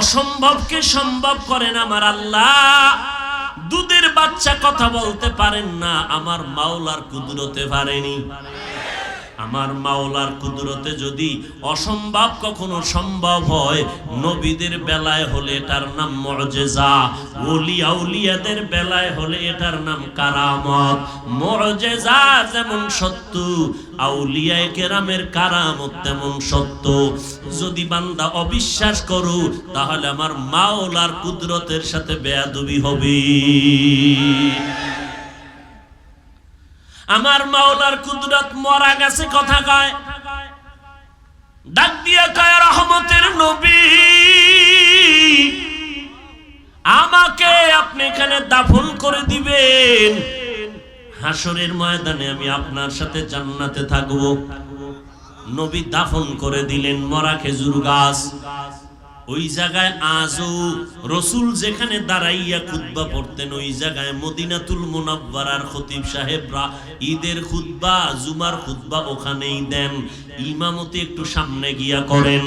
অসম্ভবকে সম্ভব করেন আমার আল্লাহ। দুধের বাচ্চা কথা বলতে পারেন না, আমার মাওলার কুদরতে পারেনি। আমার মাওলার কুদরতে যদি অসম্ভব কখনো সম্ভব হয়, নবীদের বেলায় হলে এটার নাম মুজিজা, ওলি আউলিয়াদের বেলায় হলে এটার নাম কারামত। মুজিজা যেমন সত্য, আউলিয়ায়ে কেরামের কারামত তেমন সত্য। যদি বান্দা অবিশ্বাস করো, তাহলে আমার মাওলার কুদরতের সাথে বেয়াদবি হবে। আমার মাওলার কুদরত মরা গেছে কথা কয়, ডাক দিয়া কয় রহমতের নবী, আমাকে আপনি এখানে দাফন করে দিবেন, হাসরের ময়দানে আমি আপনার সাথে জান্নাতে থাকব। নবী দাফন করে দিলেন মরা খেজুর গাছ। ওই জায়গায় আজও রসুল যেখানে দাঁড়াইয়া খুতবা পড়তেন, ওই জায়গায় মদিনাতুল মুনাওয়ারার খতিব সাহেবরা ঈদের খুতবা, জুমার খুতবা ওখানেই দেন। ইমামতি একটু সামনে গিয়া করেন।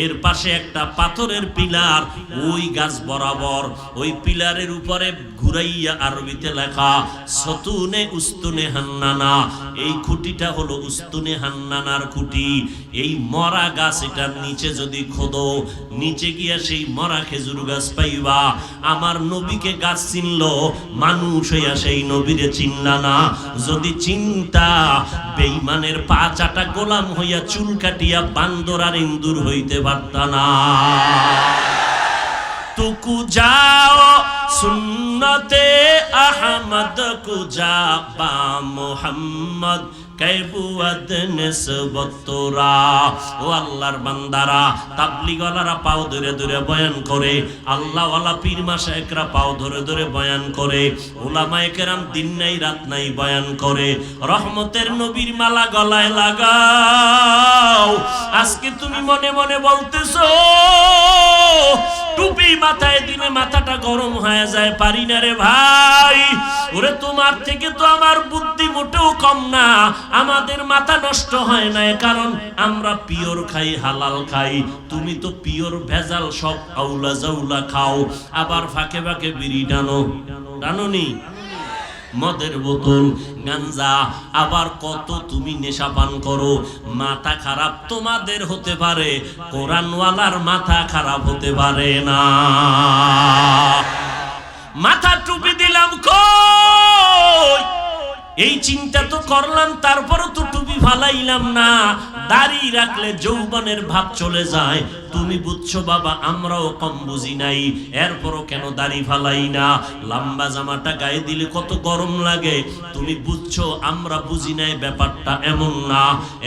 এর পাশে একটা পাথরের পিলার, ওই গাছ বরাবর, ওই পিলারের উপরে ঘুরাইয়া আরবিতে লেখা সতুনে উস্তুনে হান্নানা। এই খুঁটিটা হলো উস্তুনে হান্নানার খুঁটি। এই মরা গাছ, এটার নিচে যদি খোদো, নিচে গিয়া সেই মরা খেজুর গাছ পাইবা। আমার নবীকে গাছ চিনল, মানুষ হইয়া সেই নবীরে চিনলা না। যদি চিন্তা, বেঈমানের পা চাটা গোলাম হইয়া চুল কাটিয়া বান্দর আর ইন্দুর হইতে পারতা না। তুকু যাও সুন্নতে আহমদ কুজা বা মুহাম্মদ কাইবুয়াদ নিসবত তোরা। ও আল্লাহর বান্দারা, তাবলীগওয়ালারা পাও ধরে ধরে বয়ান করে, আল্লাহওয়ালা পীর মাশায়েখরা পাও ধরে ধরে বয়ান করে, উলামায়ে কেরাম দিন নাই রাত নাই বয়ান করে। রহমতের নবীর মালা গলায় লাগাও। আজকে তুমি মনে মনে বলতেছো টুপি মাথায় দিলে মাথাটা গরম হয়ে যায়, পারি না রে ভাই। ওরে তোমার থেকে তো আমার বুদ্ধি মোটেও কম না, আমাদের মাথা নষ্ট হয় না, কারণ আমরা পিওর খাই, হালাল খাই। তুমি তো পিওর ভেজাল সব আউলা জাউলা খাও, আবার ফাঁকে ফাঁকে বিড়ি টানো, টানোনি? মদের বোতল, গাঞ্জা, আবার কত তুমি নেশা পান করো। মাথা খারাপ তোমাদের হতে পারে, কোরআনওয়ালার মাথা খারাপ হতে পারে না। মাথা টুপি দিলাম কই, এই চিন্তা তো করলাম, তারপরও তো টুপি ফালাইলাম না। দাড়ি রাখলে যৌবনের ভাব চলে যায়। তুমি বুঝছো বাবা, আমরাও কম বুঝি নাই, এরপরও কেন দাড়ি ফালাই না? লম্বা জামাটা গায়ে দিলে কত গরম লাগে, তুমি বুঝছো আমরা বুঝি নাই ব্যাপারটা এমন না,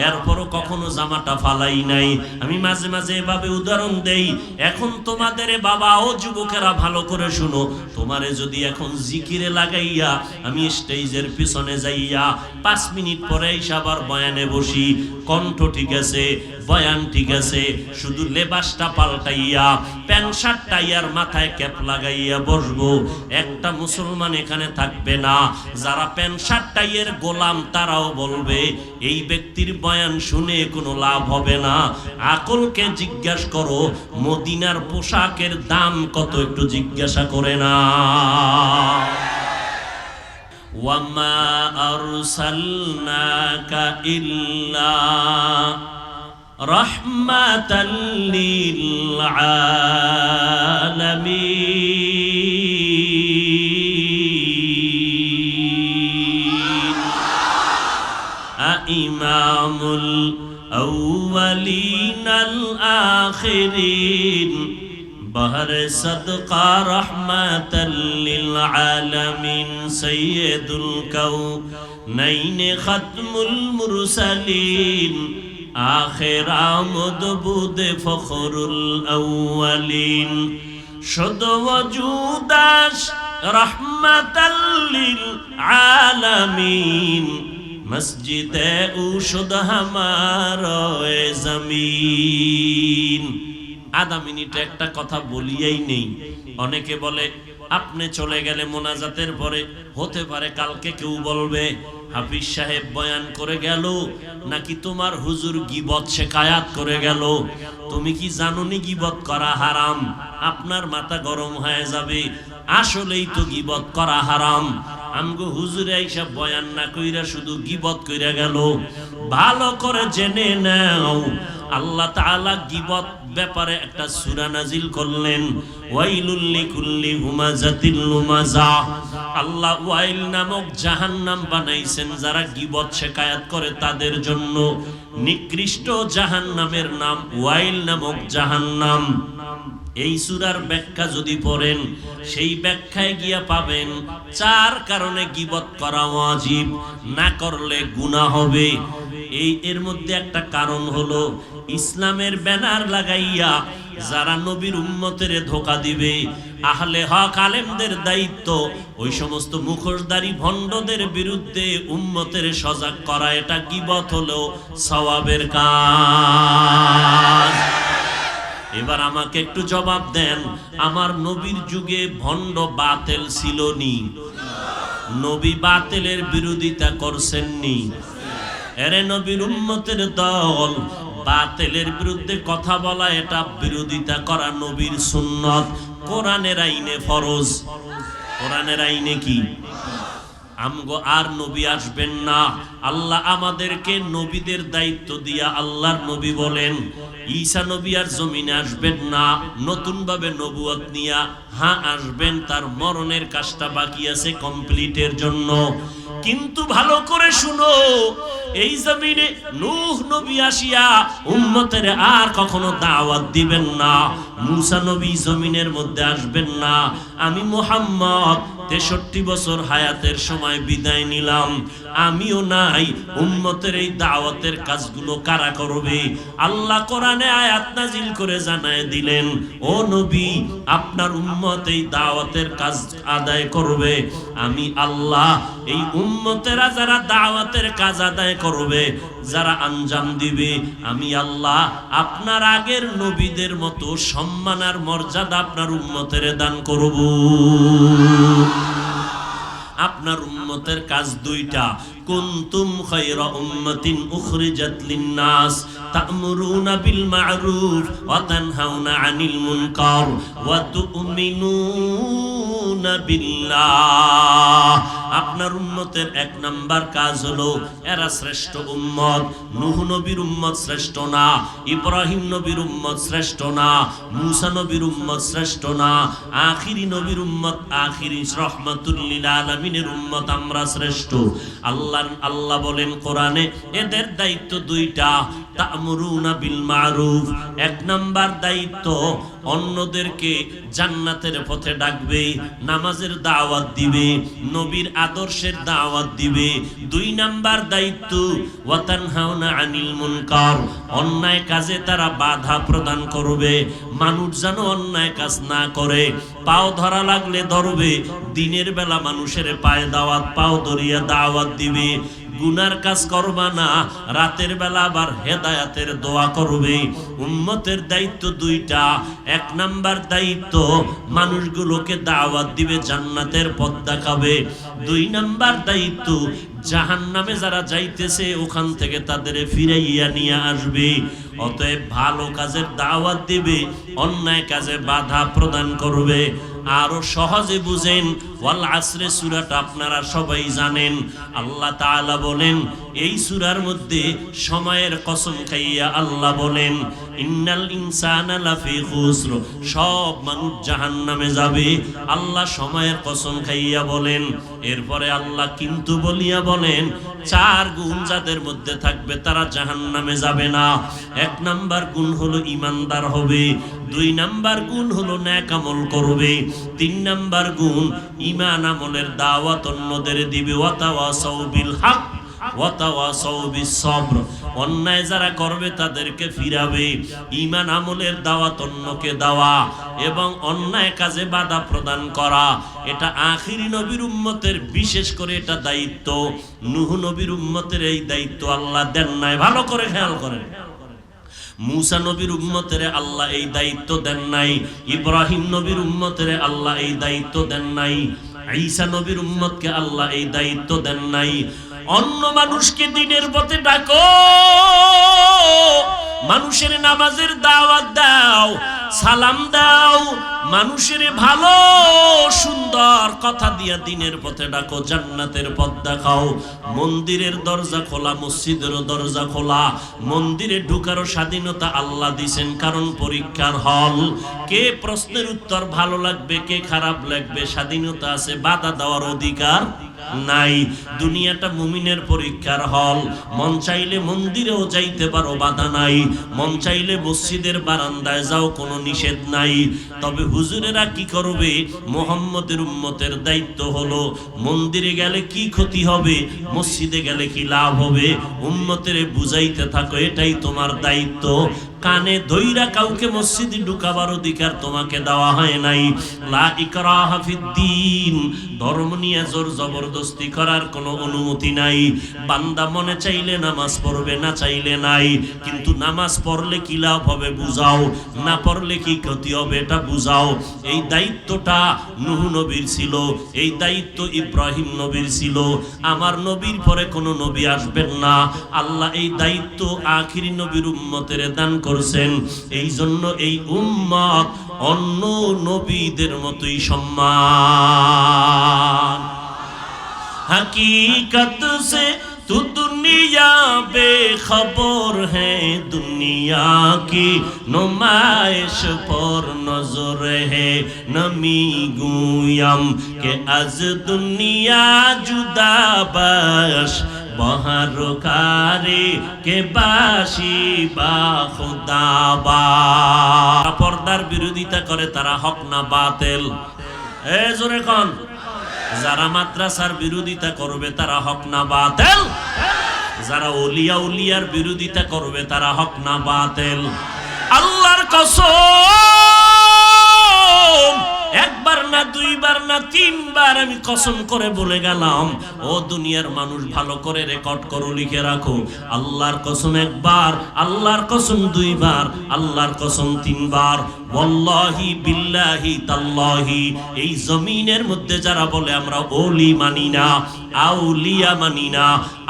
এরপরও কখনো জামাটা ফালাই নাই। আমি মাঝে মাঝে এভাবে উদাহরণ দেই। এখন তোমাদের বাবা ও যুবকেরা ভালো করে শুনো, তোমারে যদি এখন জিকিরে লাগাইয়া আমি স্টেজের পিছনে যাইয়া 5 মিনিট পরে এসে আবার বয়ানে বসি, কণ্ঠ ঠিক আছে, বয়ান ঠিক আছে, শুধু লেবাসটা পাল্টাইয়া প্যান্ট শার্ট টাইয়ার মাথায় ক্যাপ লাগাইয়া বসবো, একটা মুসলমান এখানে থাকবে না। যারা প্যান্ট শার্ট টাইয়ের গোলাম তারাও বলবে এই ব্যক্তির বয়ান শুনে কোনো লাভ হবে না। আকলকে জিজ্ঞাসা করো, মদিনার পোশাকের দাম কত একটু জিজ্ঞাসা করে না। ওয়ামা আরসালনাকা ইল্লা রাহমাতাল লিল আলামিন। ইমামুল আউয়ালিন আল আখিরিন बहर सदका रहमतल लिल आलमीन सय्यदुल कौनैन खत्मुल मुरसलीन आखिर आमद बुद फखरुल अव्वलीन शुद वजूदाश रहमतल लिल आलमीन मस्जिद उशुद हमारा जमीन। आधा मिनिट একটা কথা বলিয়েই নেই। অনেকে বলে আপনি চলে গেলে মোনাজাতের পরে হতে পারে কালকে কেউ বলবে হাফিজ সাহেব বয়ান করে গেল নাকি তোমার হুজুর গীবত শিকায়াত করে গেল। তুমি কি জানোনি গীবত করা হারাম? আপনার মাথা গরম হয়ে যাবে। আসলেই তো গীবত করা হারাম। আমগো হুজুরে আইসা বয়ান না কইরা শুধু গীবত কইরা গেল। ভালো করে জেনে নাও, আল্লাহ তাআলা গীবত ব্যাপারে একটা সূরা নাজিল করলেন, ওয়াইলুল লিকুল্লি হুমাযাতিল লুমাযা। আল্লাহ ওয়াইল নামক জাহান্নাম বানাইছেন যারা গীবত শিকায়াত করে তাদের জন্য। নিকৃষ্ট জাহান্নামের নাম ওয়াইল নামক জাহান্নাম। এই সূরার ব্যাখ্যা যদি পড়েন, সেই ব্যাখ্যায় গিয়া পাবেন 4 কারণে গীবত করা ওয়াজিব, না করলে গুনাহ হবে। এর মধ্যে একটা কারণ হলো ইসলামের ব্যানার লাগাইয়া যারা নবীর উম্মতের ধোঁকা দিবে। আহলে হক আলেমদের দায়িত্ব ওই সমস্ত মুখোশধারী ভণ্ডদের বিরুদ্ধে উম্মতের সজাগ করা। এটা গীবত হলো সওয়াবের কাজ। এবার আমাকে একটু জবাব দেন, আমার নবীর যুগে ভণ্ড বাতিল ছিল নি? নবী বাতিলের বিরোধিতা করছেননি? এরে নবীর উম্মতের দল, বাতিলের বিরুদ্ধে কথা বলা এটা বিরোধিতা করা নবীর সুন্নত, কোরআনের আইনে ফরজ। কোরআনের আইনে কি? আমগো আর নবী আসবেন না। আল্লাহ আমাদেরকে নবীদের দায়িত্ব দিয়া আল্লাহর নবী বলেন ঈসা নবী আর জমিনে আসবেন না, নতুন ভাবে নবুয়ত নিয়া। হ্যাঁ আসবেন, তার মরণের কাজটা বাকি আছে কমপ্লিটের জন্য। কিন্তু ভালো করে শুনো, এই জমিনে নূহ নবী আসিয়া উম্মতের আর কখনো দাওয়াত দিবেন না। মুসা নবী জমিনের মধ্যে আসবেন না। আমি মুহাম্মদ 63 বছর হায়াতের সময় বিদায় নিলাম, আমিও নাই। উম্মতের এই দাওয়াতের কাজগুলো কারা করবে? আল্লাহ কোরআনে আয়াত নাজিল করে জানায় দিলেন, ও নবী আপনার উম্মত এই দাওয়াতের কাজ আদায় করবে। আমি আল্লাহ এই উম্মতেরা যারা দাওয়াতের কাজ আদায় করবে, যারা আঞ্জাম দিবে, আমি আল্লাহ আপনার আগের নবীদের মতো সম্মান আর মর্যাদা আপনার উম্মতের দান করব। আপনার উম্মতের কাজ দুইটা, কুনতুম খায়রা উম্মাতিন উখরিজাত লিন-নাস তা'মুরুনা বিল মা'রুফ ওয়া তানহাউনা আনিল মুনকার ওয়া তু'মিনুনা বিল্লাহ। আপনার উম্মতের 1 নাম্বার কাজ হলো এরা শ্রেষ্ঠ উম্মত। নূহ নবীর উম্মত শ্রেষ্ঠ না, ইব্রাহিম নবীর উম্মত শ্রেষ্ঠ না, মুসা নবীর উম্মত শ্রেষ্ঠ না, আখিরি নবীর উম্মত, আখিরি রাহমাতুল লিল আলামিনের উম্মত আমরা শ্রেষ্ঠ। আল্লাহ বলেন কোরআনে এদের দায়িত্ব দুইটা, তা'মুরুনা বিল মা'রুফ। 1 নাম্বার দায়িত্ব অন্যদেরকে জান্নাতের পথে ডাকবে, নামাজের দাওয়াত দিবে, নবীর আদর্শের দাওয়াত দিবে। 2 নাম্বার দায়িত্ব ওয়া তানহাউনা আনিল মুনকার, অন্যায় কাজে তারা বাধা প্রদান করবে। মানুষ যেন অন্যায় কাজ না করে, পাও ধরা লাগলে ধরবে, দিনের বেলা মানুষের পায়ে দাওয়াত, পাও ধরিয়া দাওয়াত দিবে। গুনার কাজ করবা না, রাতের বেলা আবার হেদায়েতের দোয়া করবে। উম্মতের দায়িত্ব দুইটা। 1 নাম্বার দায়িত্ব মানুষগুলোকে দাওয়াত দিবে, জান্নাতের পথ দেখাবে। 2 নাম্বার দায়িত্ব জাহান্নামে যারা যাইতেছে ওখান থেকে তাদের ফিরাইয়া নিয়ে আসবে। অতএব ভালো কাজের দাওয়াত দিবে, অন্যায় কাজে বাধা প্রদান করবে। আরো সহজে বুঝেন, ওয়াল আসরে সূরাটা আপনারা সবাই জানেন। আল্লাহ তাআলা বলেন এই সূরার মধ্যে সময়ের কসম খাইয়া আল্লাহ বলেন, ইন্নাল ইনসানা লাফি খুসর, সব মানুষ জাহান্নামে যাবে। আল্লাহ সময়ের কসম খাইয়া বলেন। এরপরে আল্লাহ কিন্তু বলিয়া বলেন 4 গুণ যাদের মধ্যে থাকবে তারা জাহান্নামে যাবে না। 1 নাম্বার গুণ হলো ঈমানদার হবে, 2 নাম্বার গুণ হলো নেক আমল করবে, 3 নাম্বার গুণ ঈমান আমলের দাওয়াত অন্যদের দিবে। ওয়া তাওয়াসাউ বিল হক ওয়া তাওয়াসাউ বিস সবর, অন্যায় যারা করবে তাদেরকে ফিরাবে। ঈমান আমলের দাওয়াত অন্যকে দেওয়া এবং অন্যায় কাজে বাধা প্রদান করা, এটা আখিরি নবীর উম্মতের বিশেষ করে এটা দায়িত্ব। নূহ নবীর উম্মতের এই দায়িত্ব আল্লাহ দেন নাই। ভালো করে খেয়াল করেন, मूसा नबीर उम्मतेरे अल्लाह এই দায়িত্ব দেন নাই, ইব্রাহিম নবীর উম্মতেরে আল্লাহ এই দায়িত্ব দেন নাই, ঈসা নবীর উম্মতকে আল্লাহ এই দায়িত্ব দেন নাই। অন্য মানুষকে দ্বীনের পথে ডাকো, মানুষের নামাজের দাওয়াত দাও, সালাম দাও, মানুষের ভালো সুন্দর কথা দিয়া দ্বীনের পথে ডাকো, জান্নাতের পথ দেখাও। মন্দিরের দরজা খোলা, মসজিদের দরজা খোলা। মন্দিরে ঢোকারও স্বাধীনতা আল্লাহ দিবেন, কারণ পরীক্ষার হল। কে প্রশ্নের উত্তর ভালো লাগবে, কে খারাপ লাগবে, স্বাধীনতা আছে, বাধা দেওয়ার অধিকার নাই। দুনিয়াটা মুমিনের পরীক্ষার হল। মন চাইলে মন্দিরেও যাইতে পারো, বাধা নাই। মন চাইলে মসজিদের বারান্দায় যাও, কোনো নিষেধ নাই। তবে হুজুরেরা কি করবে? মুহাম্মদের উম্মতের দায়িত্ব হলো মন্দিরে গেলে কি ক্ষতি হবে, মসজিদে গেলে কি লাভ হবে, উম্মতের বুঝাইতে থাকো, এটাই তোমার দায়িত্ব। কানে ধইরা কাউকে মসজিদে ঢুকাবার অধিকার তোমাকে দেওয়া হয় নাই। লা ইকরাহা ফিদ্দীন, ধর্ম নিয়ে জোর জবরদস্তি করার কোনো অনুমতি নাই। বান্দা মনে চাইলে নামাজ পড়বে, না চাইলে নাই। কিন্তু নামাজ পড়লে কি লাভ হবে বুঝাও, না পড়লে কি ক্ষতি হবে এটা বুঝাও। এই দায়িত্বটা নূহ নবীর ছিল, এই দায়িত্ব ইব্রাহিম নবীর ছিল। আমার নবীর পরে কোনো নবী আসবেন না। আল্লাহ এই দায়িত্ব আখিরি নবীর উম্মতের দান করছেন। এই জন্য এই উম্মত অন্য নবীদের মতোই সম্মান। हकीकत से तू दुनिया बेखबर है, दुनिया की नुमाइश पर नजर है। नमी गुयम के अज दुनिया जुदा बश, बहारकारे के बाशी बा खुदा बा। पर्दार বিরোধিতা করে তারা হক না বাতিল? এ জোরে কোন? যারা মাদ্রাসার বিরোধিতা করবে তারা হক না বাতিল? যারা ওলিয়া উলিয়ার বিরোধিতা করবে তারা হক না বাতিল? আল্লাহর কসম, একবার না দুইবার না তিনবার আমি কসম করে বলে গেলাম। ও দুনিয়ার মানুষ, ভালো করে রেকর্ড করো, লিখে রাখো। আল্লাহর কসম একবার, আল্লাহর কসম দুইবার, আল্লাহর কসম তিনবার। ওয়াল্লাহি বিল্লাহি তাল্লাহি, এই জমিনের মধ্যে যারা বলে আমরা ওলি মানি না, আউলিয়া মানি না,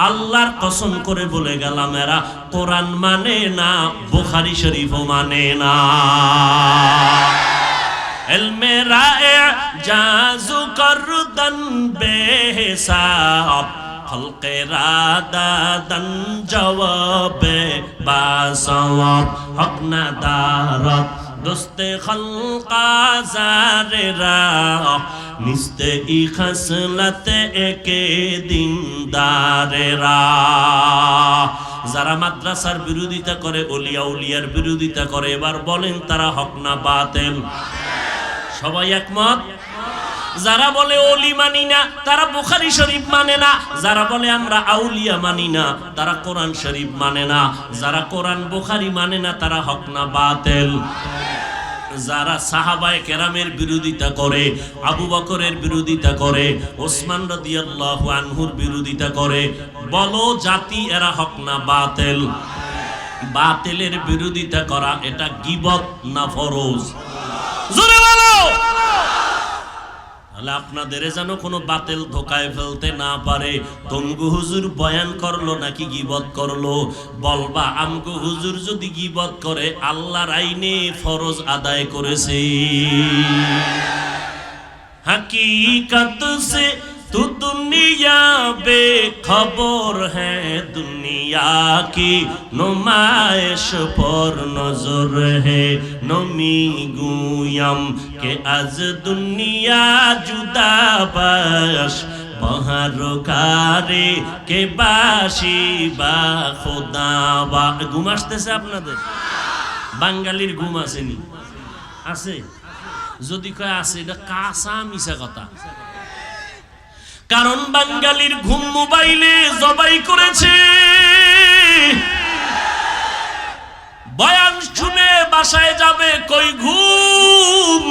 আল্লাহর কসম করে বলে গেলাম এরা কোরআন মানে না, বুখারী শরীফও মানে না। इल्मे राए जाजू करदन बेहिसाब, खल्क़े रादादन जवाबे बासवाब। हक न दारत दोस्ते खल्क़ा ज़ारे राह, निस्ते ई खसलत एके दिन दारे राह। যারা মাদ্রাসার বিরোধিতা করে, ওলিয়া উলিয়ার বিরোধিতা করে, এবার বলেন তারা হক না বাতিল? সবাই একমত? যারা বলে ওলি মানি না তারা বুখারী শরীফ মানে না, যারা বলে আমরা আউলিয়া মানি না তারা কোরআন শরীফ মানে না, যারা কোরআন বুখারী মানে না তারা হক না বাতিল? যারা সাহাবায়ে কেরামের বিরোধিতা করে, আবু বকরের বিরোধিতা করে, ওসমান রাদিয়াল্লাহু আনহুর বিরোধিতা করে, বলো জাতি এরা হক না বাতিল? বাতিলের বিরোধিতা করা এটা গীবত না ফরজ? জোরে বলো। তাহলে আপনাদের যেন কোনো বাতিল ধোকায় ফেলতে না পারে। তমগু হুজুর বয়ান করলো নাকি গীবত করলো, বলবা আমগু হুজুর যদি গীবত করে আল্লাহর আইনে ফরজ আদায় করেছে। हकीकत से तू दुनिया बेखबर है, दुनिया की नुमाइश पर नजर है। नमी गुयम के आज दुनिया जुदा बश, बहारकारे के बाशी बा खुदा बा। ঘুম আসতেছে আপনাদের? বাঙালির ঘুম আসেনি? আছে? যদি কয় আছে এটা কাঁচা মিছা কথা। কারণ বাঙালির ঘুম মোবাইলে জবাই করেছে। বয়ান শুনে বাসায় যাবে, কই ঘুম?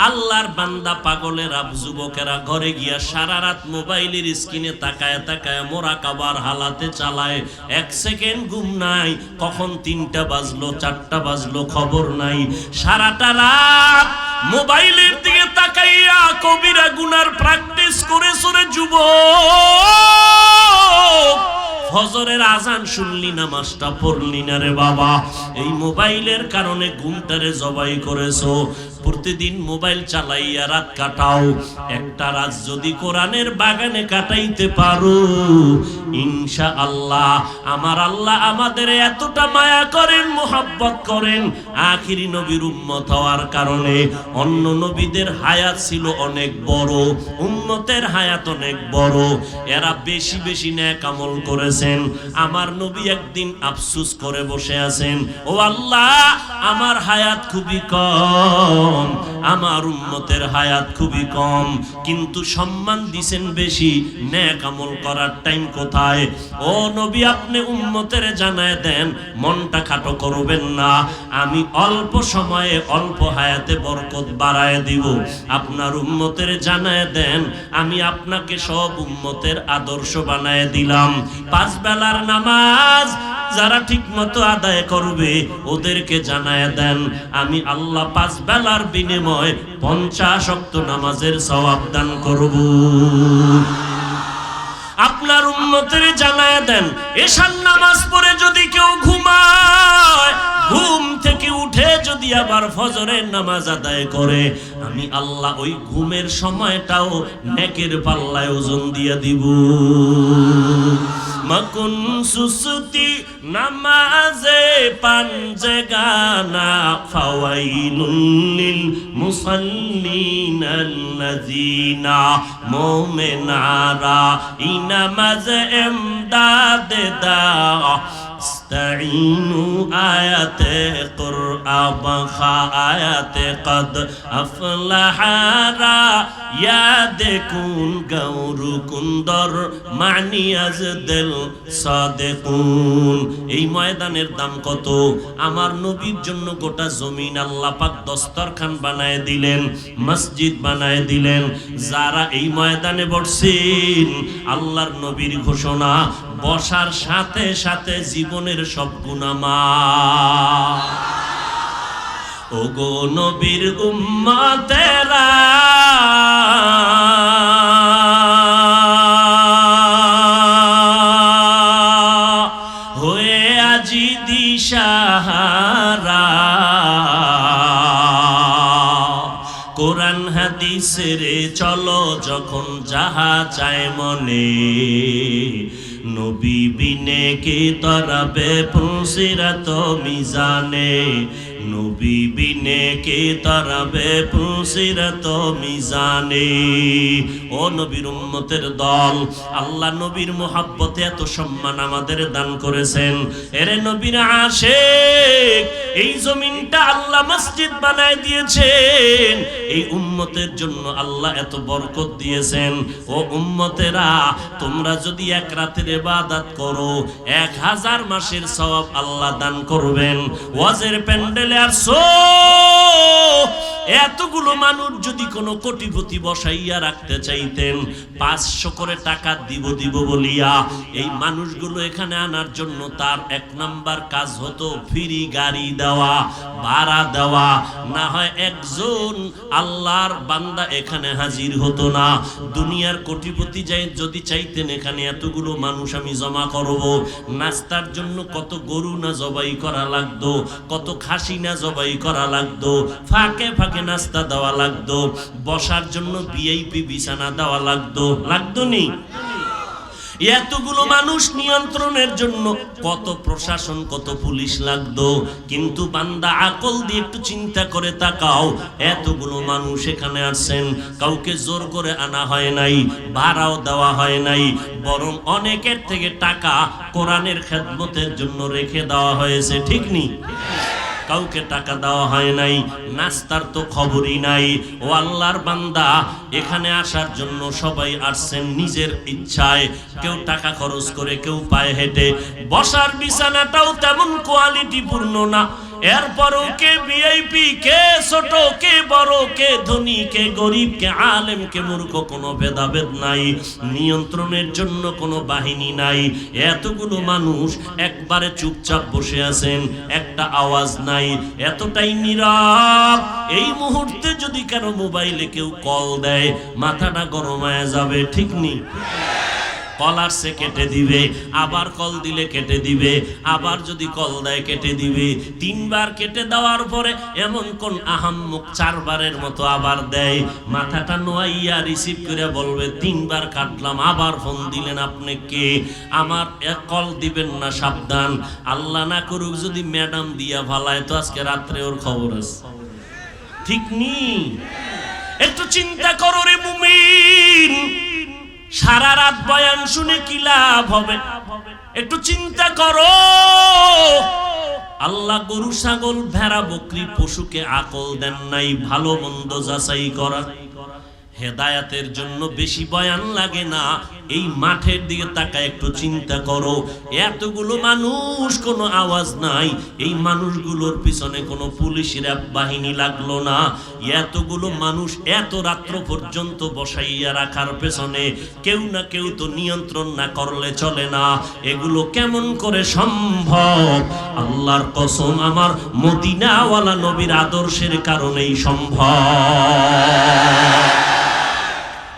আল্লাহর বান্দা পাগলেরা যুবকেরা ঘরে গিয়া সারা রাত মোবাইলের স্ক্রিনে তাকায় তাকায় মোরাকাবার হালাতে চালায়, 1 সেকেন্ড ঘুম নাই। কখন 3টা বাজলো 4টা বাজলো খবর নাই। সারাটা রাত মোবাইলের দিকে তাকাইয়া কবিরা গুনার প্র্যাকটিস করে সরে যুবক, ফজরের আজান শুনলি নামাজটা পড়লি না রে বাবা। এই মোবাইলের কারণে ঘুমটারে জবাই করেছো। প্রতিদিন মোবাইল চালাইয়া রাত কাটাও, একটা রাত যদি কোরআনের বাগানে কাটাইতে পারো, ইনশাআল্লাহ আমার আল্লাহ আমাদের এতটা মায়া করেন, মোহাব্বত করেন। আখিরি নবীর উম্মত হওয়ার কারণে অন্য নবীদের হায়াত ছিল অনেক বড়, উম্মতের হায়াত অনেক বড়, এরা বেশি বেশি নেক আমল করেছেন। আমার নবী একদিন আফসোস করে বসে আছেন, ও আল্লাহ আমার হায়াত খুবই কম, আমার উম্মতের হায়াত খুবই কম, কিন্তু সম্মান দিছেন বেশি, নেক আমল করার টাইম কোথায়? ও নবী আপনি উম্মতের জানায় দেন, মনটা খাটো করবেন না, আমি অল্প সময়ে অল্প হায়াতে বরকত বাড়ায় দিব। আপনার উম্মতের জানায় দেন, আমি আপনাকে সব উম্মতের আদর্শ বানায় দিলাম। 5 বেলার নামাজ যারা ঠিক মতো আদায় করবে ওদেরকে জানায় দেন, আমি আল্লাহ 5 বেলার বিনিময়ে 50 ওয়াক্ত নামাজের সওয়াব দান করব। আপনার উম্মতের জানায় দেন, এশার নামাজ পড়ে যদি কেউ ঘুমায়, ঘুম থেকে উঠে যদি আবার ফজরের নামাজ আদায় করে, আমি আল্লাহ ওই ঘুমের সময়টাও নেকের পাল্লায় ওজন দিয়ে দিব। মকুন সুসুতি নামাজে পাঞ্জেগানা ফাওয়াইলুল লিল মুসাল্লিন আল্লাযিনা মুমিনারা ইনামাজ এমদাদে দা ইস্তাঈনু আয়াতে কুরআন খা আয়াতে কদ আফলাহারা ইয়াদেকুন গাউরু কুন্দর মানিয়াজ দিল সাদেকুন। এই ময়দানের দাম কত? আমার নবীর জন্য গোটা জমিন আল্লাহ পাক দস্তরখান বানায় দিলেন, মসজিদ বানায় দিলেন। যারা এই ময়দানে বসছেন, আল্লাহর নবীর ঘোষণা, বসার সাথে সাথে জীবনের সব গুনাহ মাফ। ওগো নবীর উম্মতেরা, হয়ে আজি দিশাহারা, কোরআন হাদিসের চলো যখন যাহা চায় মনে, নবী বিনে কে তরাবে পুসিরাত মিজানে, নবী বিনে কে তরাবে পুসিরাত মিজানে। ও নবীর উম্মতের দল, আল্লাহ নবীর মোহাব্বতে এত সম্মান আমাদের দান করেছেন। এরে নবীর আশিক, এই জমিনটা আল্লাহ মসজিদ বানায় দিয়েছেন, এই উম্মতের জন্য আল্লাহ এত বরকত দিয়েছেন। ও উম্মতেরা, তোমরা যদি 1 রাতের ইবাদত করো, 1000 মাসের সওয়াব আল্লাহ দান করবেন। ওয়াজের প্যান্ডেলে আসো, এতগুলো মানুষ যদি কোনো কোটিপতি বসাইয়া রাখতে চাইতেন, 500 করে টাকা দিব বলিয়া এই মানুষগুলো এখানে আনার জন্য তার 1 নাম্বার কাজ হতো ফ্রি গাড়ি দেওয়া, ভাড়া দেওয়া, না হয় একজন আল্লাহর বান্দা এখানে হাজির হতো না। দুনিয়ার কোটিপতি যাই যদি চাইতেন এখানে এতগুলো মানুষ আমি জমা করব, নাস্তার জন্য কত গরু না জবাই করা লাগতো, কত খাসি না জবাই করা লাগতো, ফাঁকে ফাঁকে নাস্তা দেওয়া লাগতো, বসার জন্য ভিআইপি বিছানা দেওয়া লাগতো নি? এতগুলো মানুষ নিয়ন্ত্রণের জন্য কত প্রশাসন, কত পুলিশ লাগতো। কিন্তু বান্দা আকল দিয়ে একটু চিন্তা করে তাকাও, এতগুলো মানুষ এখানে আসছেন, কাউকে জোর করে আনা হয় নাই, ভাড়াও দেওয়া হয় নাই, বরং অনেকের থেকে টাকা কোরআনের খেদমতের জন্য রেখে দেওয়া হয়েছে, ঠিক নি? কাউকে টাকা দেওয়া হয় নাই, নাস্তার তো খবরই নাই। ও আল্লাহর বান্দা, এখানে আসার জন্য সবাই আসছেন নিজের ইচ্ছায়, কেউ টাকা খরচ করে, কেউ পায়ে হেঁটে। বসার বিছানাটাও তেমন কোয়ালিটি পূর্ণ না, এরপরও কে ভিআইপি, কে ছোট, কে বড়, কে ধনী, কে গরিব, কে আলেম, কে মূর্খ, কোনো ভেদাভেদ নাই। নিয়ন্ত্রণের জন্য কোনো বাহিনী নাই। এতগুলো মানুষ একবারে চুপচাপ বসে আছেন, একটা আওয়াজ নাই, এতটাই নীরব। এই মুহূর্তে যদি কারো মোবাইলে কেউ কল দেয়, মাথাটা গরম হয়ে যাবে, ঠিক নেই? কল আসছে কেটে দিবে, আবার কল দিলে কেটে দিবে, আবার যদি কল দেয় কেটে দিবে। 3 বার কেটে দেওয়ার পরে এমন কোন আহাম্মক 4 বারের মতো আবার দেয়, মাথাটা নোয়াইয়া রিসিভ করে বলবে 3 বার কাটলাম, আবার ফোন দিলেন, আপনি কে? আমার কল দিবেন না, সাবধান। আল্লাহ না করুক যদি ম্যাডাম দিয়া ভালায়, তো আজকে রাত্রে ওর খবর আছে, ঠিক নি? একটু চিন্তা করো রে মুমিন, সারা রাত বয়ান শুনে কি লাভ হবে? একটু চিন্তা করো। আল্লাহ গরু, ছাগল, ভেড়া, বকরি, পশুকে আকল দেন নাই ভালো মন্দ যাচাই করা। হেদায়াতের জন্য বেশি বয়ান লাগে না। এই মাঠের দিকে তাকায় একটু চিন্তা করো, এতগুলো মানুষ, কোনো আওয়াজ নাই। এই মানুষগুলোর পিছনে কোনো পুলিশ র্যাব বাহিনী লাগলো না। এতগুলো মানুষ এত রাত্র পর্যন্ত বসাইয়া রাখার পেছনে কেউ না কেউ তো নিয়ন্ত্রণ না করলে চলে না। এগুলো কেমন করে সম্ভব? আল্লাহর কসম, আমার মদিনাওয়ালা নবীর আদর্শের কারণেই সম্ভব।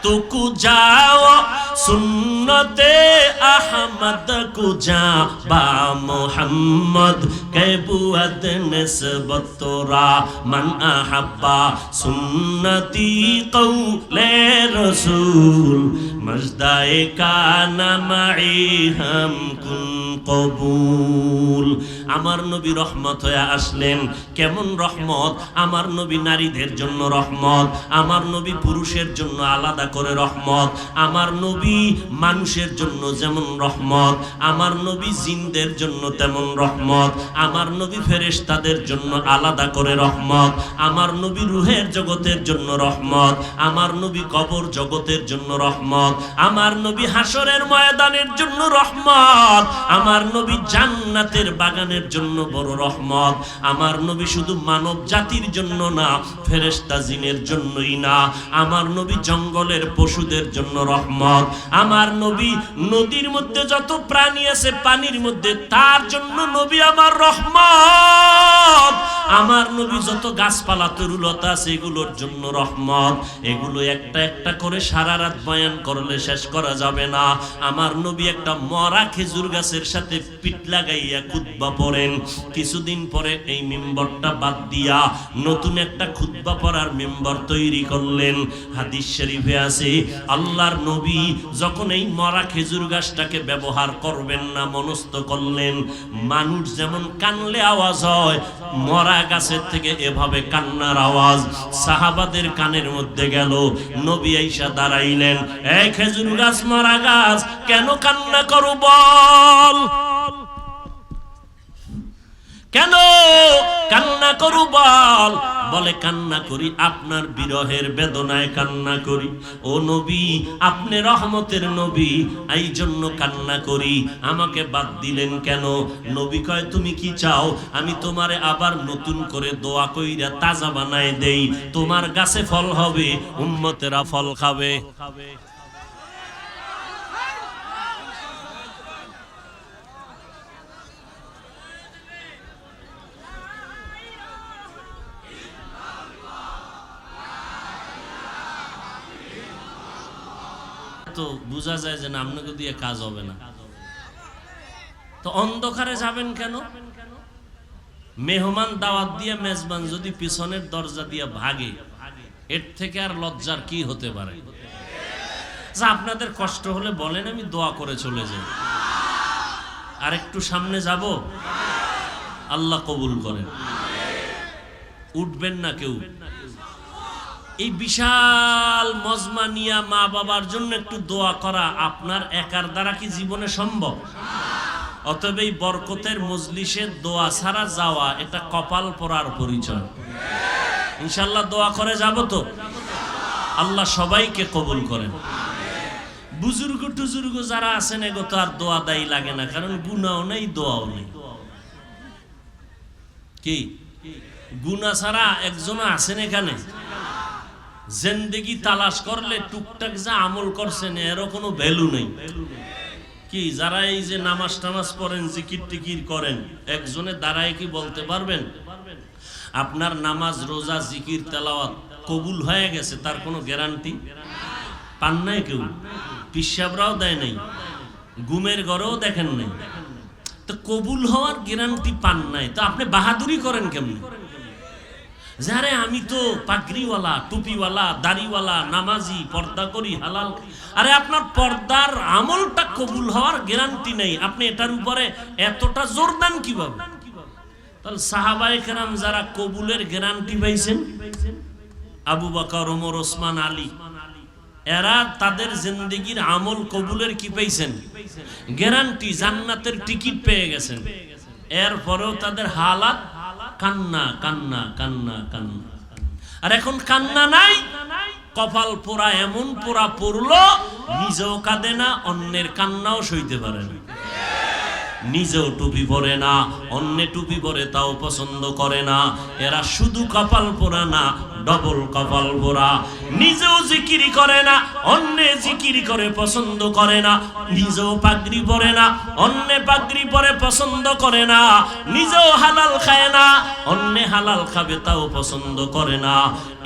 तो कुजाओ सुन्नते अहमद कुजा बा मोहम्मद के बुअद निस्बत तोरा मन अहब्बा सुन्नती कौले रसूल मजदाए काना माई हम कुन কবুল। আমার নবী রহমত হয়ে আসলেন। কেমন রহমত? আমার নবী নারীদের জন্য রহমত, আমার নবী পুরুষের জন্য আলাদা করে রহমত, আমার নবী মানুষের জন্য যেমন রহমত, আমার নবী জিনদের জন্য তেমন রহমত, আমার নবী ফেরেশতাদের জন্য আলাদা করে রহমত, আমার নবী রূহের জগতের জন্য রহমত, আমার নবী কবর জগতের জন্য রহমত, আমার নবী হাসরের ময়দানের জন্য রহমত, আমার নবী জান্নাতের বাগানের জন্য বড় রহমত। আমার নবী শুধু মানব জাতির জন্য না, ফেরেশতা জিনের জন্যই না, আমার নবী জঙ্গলের পশুদের জন্য রহমত। আমার নবী নদীর মধ্যে যত প্রাণী আছে পানির মধ্যে, তার জন্য নবী আমার রহমত। আমার নবী যত গাছপালা তরুলতা আছে এগুলোর জন্য রহমত। এগুলো একটা একটা করে সারা রাত বয়ান করলে শেষ করা যাবে না। আমার নবী একটা মরা খেজুর গাছের সাথে পিঠ লাগাইয়া খুতবা পড়েন। কিছুদিন পরে এই মিম্বরটা বাদ দিয়া নতুন একটা খুতবা পড়ার মিম্বর তৈরি করলেন। হাদিস শরীফে আছে, আল্লাহর নবী যখন এই মরা খেজুর গাছটাকে ব্যবহার করবেন না মনস্থ করলেন, মানুষ যেমন কানলে আওয়াজ হয়, মরা গাছের থেকে এভাবে কান্নার আওয়াজ সাহাবাদের কানের মধ্যে গেল। নবী আইসা দাঁড়াইলেন, এই খেজুর গাছ, মরা গাছ, কেন কান্না করো বল? কেন কান্না করু বল? বলে কান্না করি আপনার বিরহের বেদনায় কান্না করি। ও নবী, আপনি রহমতের নবী, এই জন্য কান্না করি। আমাকে বাদ দিলেন কেন? নবী কয়, তুমি কি চাও আমি তোমারে আবার নতুন করে দোয়া কইরা তাজা বানায় দেই? তোমার গাছে ফল হবে, উম্মতেরা ফল খাবে। তো বোঝা যায় যে আপনাকে দিয়ে কাজ হবে না, তো অন্ধকারে যাবেন কেন? মেহমান দাওয়াত দিয়ে মেজবান যদি পিছনের দরজা দিয়ে ভাগে, এর থেকে আর লজ্জার কি হতে পারে? আপনাদের কষ্ট হলে বলেন, আমি দোয়া করে চলে যাই। আর একটু সামনে যাব, আল্লাহ কবুল করেন। উঠবেন না কেউ। এই বিশাল মজমা নিয়া মা বাবার জন্য একটু দোয়া করা আপনার একার দ্বারা কি জীবনে সম্ভব? অতএব এই বরকতের মজলিসে দোয়া ছাড়া যাওয়া এটা কপাল পরার পরিচয়। ইনশাআল্লাহ দোয়া করে যাব তো? আল্লাহ সবাইকে কবুল করেন। বুজুর্গ টুজুর্গ যারা আছেন এগো তো আর দোয়া দায়ী লাগে না, কারণ গুনাও নেই, দোয়াও নেই। কি গুনাহ ছাড়া একজনও আছেন এখানে? জিন্দেগি তালাশ করলে টুকটাক যা আমল করছেন এর কোনো ভ্যালু নেই। কি যারা এই যে নামাজ টামাজ পড়েন, জিকির টিকির করেন, একজনে দাঁড়ায় কি বলতে পারবেন আপনার নামাজ রোজা জিকির তেলাওয়াত কবুল হয়ে গেছে? তার কোনো গ্যারান্টি পান নাই কেউ। পিসাবরাও দেয় নাই, ঘুমের ঘরেও দেখেন নাই, তো কবুল হওয়ার গ্যারান্টি পান নাই। তো আপনি বাহাদুরি করেন কেমন? যারে আমি তো পাগড়িওয়ালা, টুপিওয়ালা, দাড়িওয়ালা, নামাজি, পর্দা করি, হালাল। আরে আপনার পর্দার আমলটা কবুল হওয়ার গ্যারান্টি নেই, আপনি এটার উপরে এতটা জোর দেন কিভাবে? তাহলে সাহাবায়ে কেরাম যারা কবুলের গ্যারান্টি পাইছেন, আবু বকর, ওমর, ওসমান, আলী, এরা তাদের জিন্দেগির আমল কবুলের কি পাইছেন? গ্যারান্টি, জান্নাতের টিকিট পেয়ে গেছেন। এরপরেও তাদের হালাত কান্না কান্না কান্না কান্না। আর এখন কান্না নাই, কপাল পোড়া, এমন পোড়া পড়লো নিজেও কাঁদে না, অন্যের কান্নাও সইতে পারে না। নিজেও টুপি পরে না, অন্যে টুপি পরে তাও পছন্দ করে না। এরা শুধু কপাল পোড়া না, ডবল কপাল পোড়া। নিজেও জিকিরি করে না, অন্যে জিকিরি করে পছন্দ করে না। নিজেও পাগড়ি পরে না, অন্যে পাগড়ি পরে পছন্দ করে না। নিজেও হালাল খায় না, অন্যে হালাল খাবে তাও পছন্দ করে না।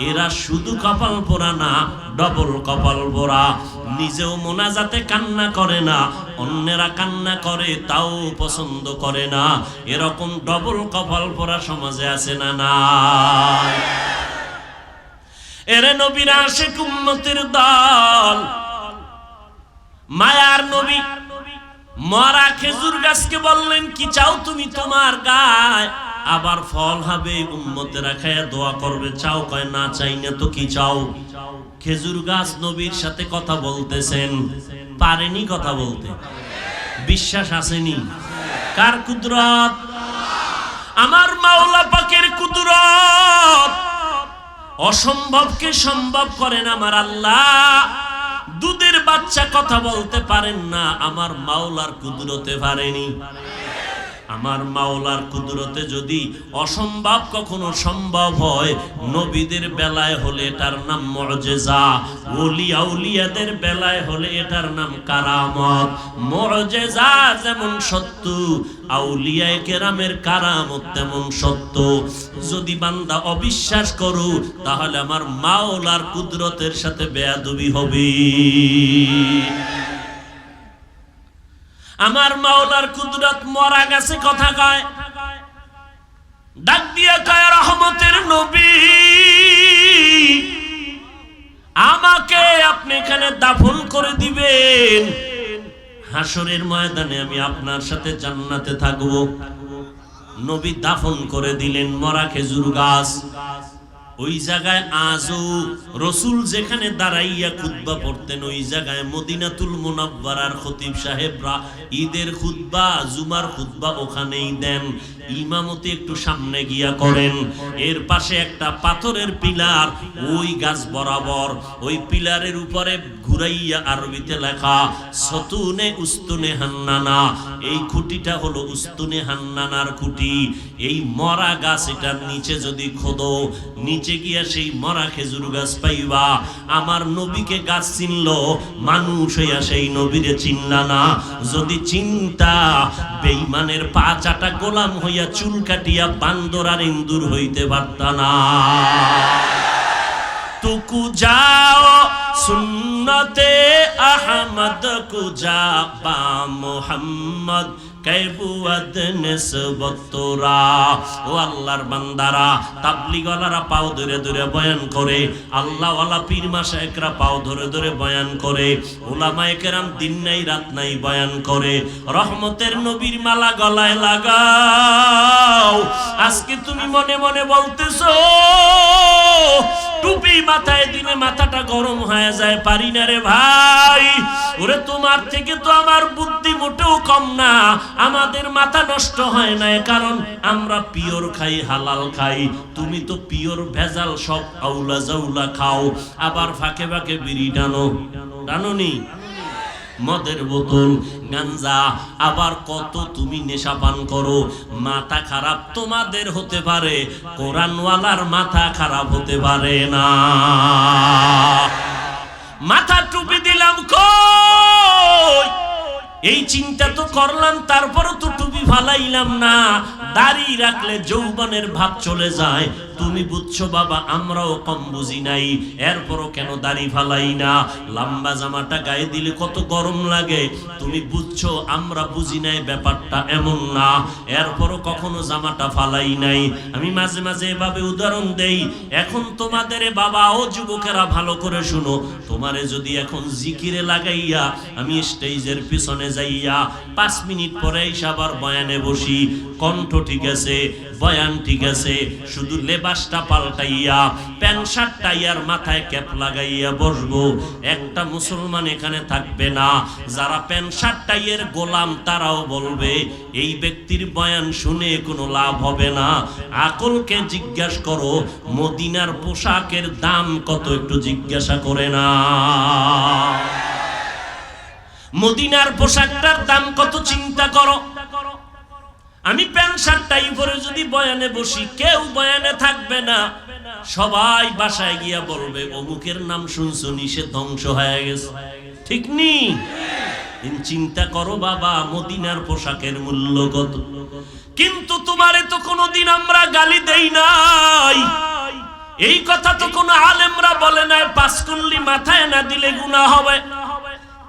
এরা শুধু কপাল পোড়া না, ডবল কপাল পোড়া। নিজেও মোনাজাতে কান্না করে না, অন্যেরা কান্না করে তাও পছন্দ করে না। এরকম ডবল কপাল পোড়া সমাজে আছে না নাই? এরে নবীর আশিক উম্মতের দল, মায়ার নবী মরা খেজুর গাছকে বললেন, কি চাও তুমি তোমার গায়? আবার ফল হবে, উম্মতেরা খায়া দোয়া করবে। চাও? কয় না চাই না। তো কি চাও? খেজুর গাছ নবীর সাথে কথা বলতেছেন, পারেনি কথা বলতে। বিশ্বাস আসেনি? কার কুদরত? আমার মাওলা পাকের কুদরত। অসম্ভবকে সম্ভব করেন আমার আল্লাহ। দুধের বাচ্চা কথা বলতে পারেন না, আমার মাওলার কুদরতে পারেনি। আমার মাওলার কুদরতে যদি অসম্ভব কখনো সম্ভব হয়, নবীদের বেলায় হলে এটার নাম মুআজিজা, ওলি আউলিয়াদের বেলায় হলে এটার নাম কারামত। মুআজিজা যেমন সত্য, আউলিয়ায়ে কেরামের কারামত তেমন সত্য। যদি বান্দা অবিশ্বাস করো, তাহলে আমার মাওলার কুদরতের সাথে বেয়াদবি হবে। আমার মাওলার কুদরত মরা গেছে কথা কয়, ডাক দিয়ে কয়, রহমতের নবী, আমাকে আপনি এখানে দাফন করে দিবেন, হাসরের ময়দানে আমি আপনার সাথে জান্নাতে থাকবো। নবী দাফন করে দিলেন মরা খেজুর গাছ। ওই জায়গায় আজও রসুল যেখানে দাঁড়াইয়া খুতবা পড়তেন, ওই জায়গায় মদিনাতুল মুনাওয়ারার খতিব সাহেবরা ঈদের খুতবা, জুমার খুতবা ওখানেই দেন। ইমামতি একটু সামনে গিয়া করেন। এর পাশে একটা পাথরের পিলার, ওই গাছ বরাবর, ওই পিলারের উপরে ঘুরাইয়া আরবিতে লেখা সতুনে উস্তুনে হান্নানা। এই খুঁটিটা হলো উস্তুনে হান্নানার খুঁটি। এই মরা গাছ, এটার নিচে যদি খোদো, নিচে গিয়া সেই মরা খেজুর গাছ পাইবা। আমার নবীকে গাছ চিনল, মানুষ হইয়া সেই নবীরে চিনলা না। যদি চিন্তা, বেঈমানের পা চাটা গোলাম হইয়া চুল কাটিয়া বান্দর আর ইন্দুর হইতে পারতা না। তুকু যাও সুন্নতে আহমদ কুজা বা মুহাম্মদ কাইবুয়াদ নিসবত তোরা। ও আল্লাহর বান্দারা, তাবলীগওয়ালারা পাও ধরে ধরে বয়ান করে, আল্লাহওয়ালা পীর মাশায়েখরা পাও ধরে ধরে বয়ান করে, উলামায়ে কেরাম দিন নাই রাত নাই বয়ান করে। রহমতের নবীর মালা গলায় লাগাও। আজকে তুমি মনে মনে বলতেছো, টুপি মাথায় দিলে মাথাটা গরম হয়ে যায়, পারি না রে ভাই। ওরে তোমার থেকে তো আমার বুদ্ধি মোটেও কম না। আমাদের মাথা নষ্ট হয় না, কারণ আমরা পিওর খাই, হালাল খাই। তুমি তো পিওর ভেজাল সব আউলা জাউলা খাও, আবার ফাঁকে ফাঁকে বিড়ি টানো। টানোনি? মদের বোতল, গাঞ্জা, আবার কত তুমি নেশা পান করো। মাথা খারাপ তোমাদের হতে পারে, কোরআনওয়ালার মাথা খারাপ হতে পারে না। মাথা টুপি দিলাম কই, এই চিন্তা তো করলাম, তারপরও তো টুপি ফালাইলাম না। দাড়ি রাখলে যৌবনের ভাব চলে যায়। তুমি বুঝছো বাবা, আমরাও কম বুঝি নাই, এরপরও কেন দাড়ি ফালাই না? লম্বা জামাটা গায়ে দিলে কত গরম লাগে, তুমি বুঝছো আমরা বুঝি নাই ব্যাপারটা এমন না, এরপরও কখনো জামাটা ফালাই নাই। আমি মাঝে মাঝে এভাবে উদাহরণ দেই। এখন তোমাদের বাবা ও যুবকেরা ভালো করে শুনো, তোমারে যদি এখন জিকিরে লাগাইয়া আমি স্টেজের পিছনে যাইয়া 5 মিনিট পরে এসে আবার বয়ানে বসি, কণ্ঠ ঠিক আছে, বয়ান ঠিক আছে, শুধু লেবাসটা পাল্টাইয়া প্যান্ট শার্ট টাইয়ার মাথায় ক্যাপ লাগাইয়া বসবো, একটা মুসলমান এখানে থাকবে না। যারা প্যান্ট শার্ট টাইয়ের গোলাম তারাও বলবে এই ব্যক্তির বয়ান শুনে কোনো লাভ হবে না। আকলকে জিজ্ঞাসা করো, মদিনার পোশাকের দাম কত একটু জিজ্ঞাসা করে না। মদিনার পোশাকটার দাম কত চিন্তা করো। আমি প্যান্ট শার্ট টাই পরে যদি বয়ানে বসি, কেউ বয়ানে থাকবে না, সবাই বাসায় গিয়া বলবে অমুকের নাম শুনছো নি, সে ধ্বংস হয়ে গেছে। ঠিক নি? চিন্তা করো বাবা, মদিনার পোশাকের মূল্য কত। কিন্তু তোমারে তো কোনোদিন আমরা গালি দেই নাই, এই কথা তো কোনো আলেমরা বলে নাই 5 কুল্লি মাথায় না দিলে গুনাহ হবে।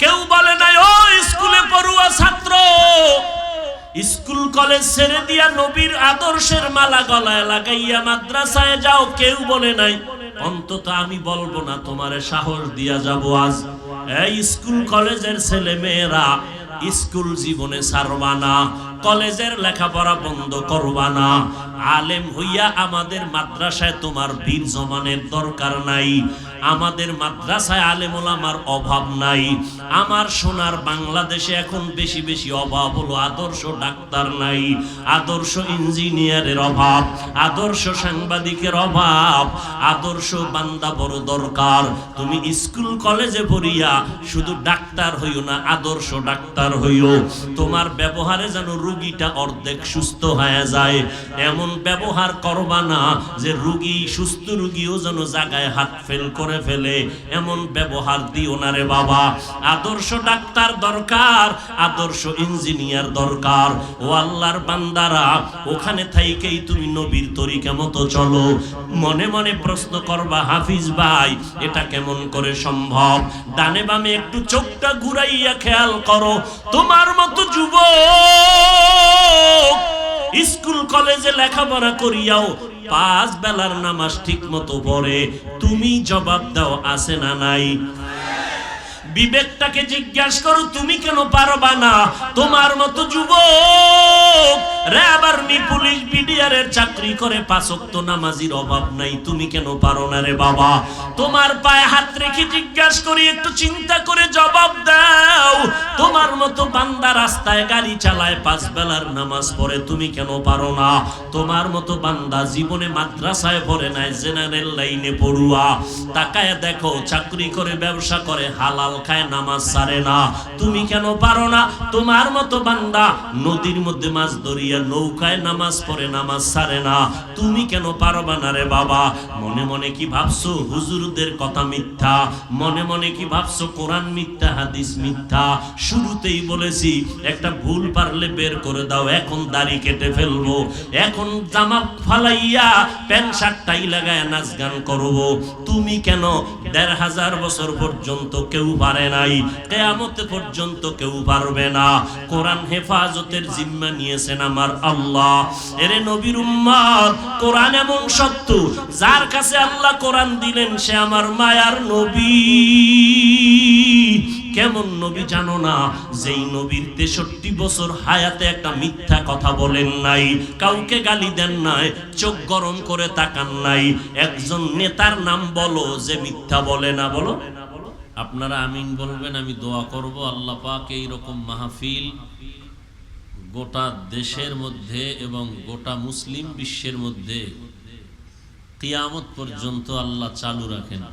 কেউ বলে নাই ও স্কুলে পড়ুয়া ছাত্র, স্কুল কলেজ ছেড়ে দিয়া নবীর আদর্শের মালা গলায় লাগাইয়া মাদ্রাসায় যাও, কেউ বলে নাই। অন্তত আমি বলবো না, তোমারে সাহস দিয়া যাব আজ। এই স্কুল কলেজের ছেলে মেয়েরা স্কুল জীবনে ছাড়বা না, কলেজের লেখাপড়া বন্ধ করবা না। আলেম হইয়া আমাদের মাদ্রাসায় তোমার বীর জমানের দরকার নাই, আমাদের মাদ্রাসায় আলেম ওলামার অভাব নাই। আমার সোনার বাংলাদেশে এখন বেশি বেশি অভাব হলো আদর্শ ডাক্তার নাই, আদর্শ ইঞ্জিনিয়ারের অভাব, আদর্শ সাংবাদিকের অভাব, আদর্শ বান্দা বড় দরকার। তুমি স্কুল কলেজে পড়িয়া শুধু ডাক্তার হইও না, আদর্শ ডাক্তার হইও। তোমার ব্যবহারে যেন রোগীটা অর্ধেক সুস্থ হয়ে যায়, এমন ব্যবহার করবা না যে রোগী, সুস্থ রোগীও যেন জায়গায় হাত ফেল করে ফেলে, এমন ব্যবহার দিও না রে বাবা। আদর্শ ডাক্তার দরকার, আদর্শ ইঞ্জিনিয়ার দরকার। ও আল্লাহর বান্দারা, ওখানে থাইকেই তুমি নবীর তরিকা মতো চলো। মনে মনে প্রশ্ন করবা, হাফিজ ভাই এটা কেমন করে সম্ভব? ডানে বামে একটু চোখটা ঘুরাইয়া খেয়াল করো, তোমার মতো যুবক স্কুল কলেজে লেখাপড়া করিয়াও 5 বেলার নামাজ ঠিক মতো পড়ে, তুমি জবাব দাও আছে না নাই? বিবেকটাকে জিজ্ঞাসা করো, তুমি কেন পারবা না? তোমার মতো যুবক র্যাব আর্মি পুলিশ বিডিআরের চাকরি করে 5 ওয়াক্ত নামাজির অভাব নাই, তুমি কেন পারো না রে বাবা? তোমার পায়ে হাত রেখে জিজ্ঞাসা করি, একটু চিন্তা করে জবাব দাও। তোমার মতো বান্দা রাস্তায় গাড়ি চালায় 5 বেলার নামাজ পড়ে, তুমি কেন পারো না? তোমার মতো বান্দা জীবনে মাদ্রাসায় পড়ে নাই, জেনারেল লাইনে পড়ুয়া, তাকায় দেখো চাকরি করে ব্যবসা করে হালাল খায়, নামাজ ছাড়ে না, তুমি কেন পারো না? তোমার মতো বান্দা নদীর মধ্যে মাছ ধরিয়া নৌকায় নামাজ পড়ে, নামাজ ছাড়ে না, তুমি কেন পারবা না রে বাবা? মনে মনে কি ভাবছো হুজুরদের কথা মিথ্যা? মনে মনে কি ভাবছো কোরআন মিথ্যা, হাদিস মিথ্যা? শুরুতেই বলেছি একটা ভুল পারলে বের করে দাও, এখন দাড়ি কেটে ফেলবো, এখন জামা ফালাইয়া প্যান্ট শার্ট টাই লাগায় নাচ গান করবো। তুমি কেন? 1500 বছর পর্যন্ত কেউ পারে নাই, কিয়ামত পর্যন্ত কেউ পারবে না। কোরআন হেফাজতের জিম্মা নিয়েছেন আমার আল্লাহ। এরে নবীর উম্মত, কোরআন এমন সত্য, যার কাছে আল্লাহ কোরআন দিলেন সে আমার মায়ার নবী। কেমন নবী জানো না? যেই নবীর 63 বছর হায়াতে একটা মিথ্যা কথা বলেন নাই, কাউকে গালি দেন নাই, চোখ গরম করে তাকান নাই। একজন নেতার নাম বলো যে মিথ্যা বলে না, বলো। আপনারা আমিন বলবেন, আমি দোয়া করব আল্লাহ পাক এইরকম মাহফিল গোটা দেশের মধ্যে এবং গোটা মুসলিম বিশ্বের মধ্যে কিয়ামত পর্যন্ত আল্লাহ চালু রাখেন।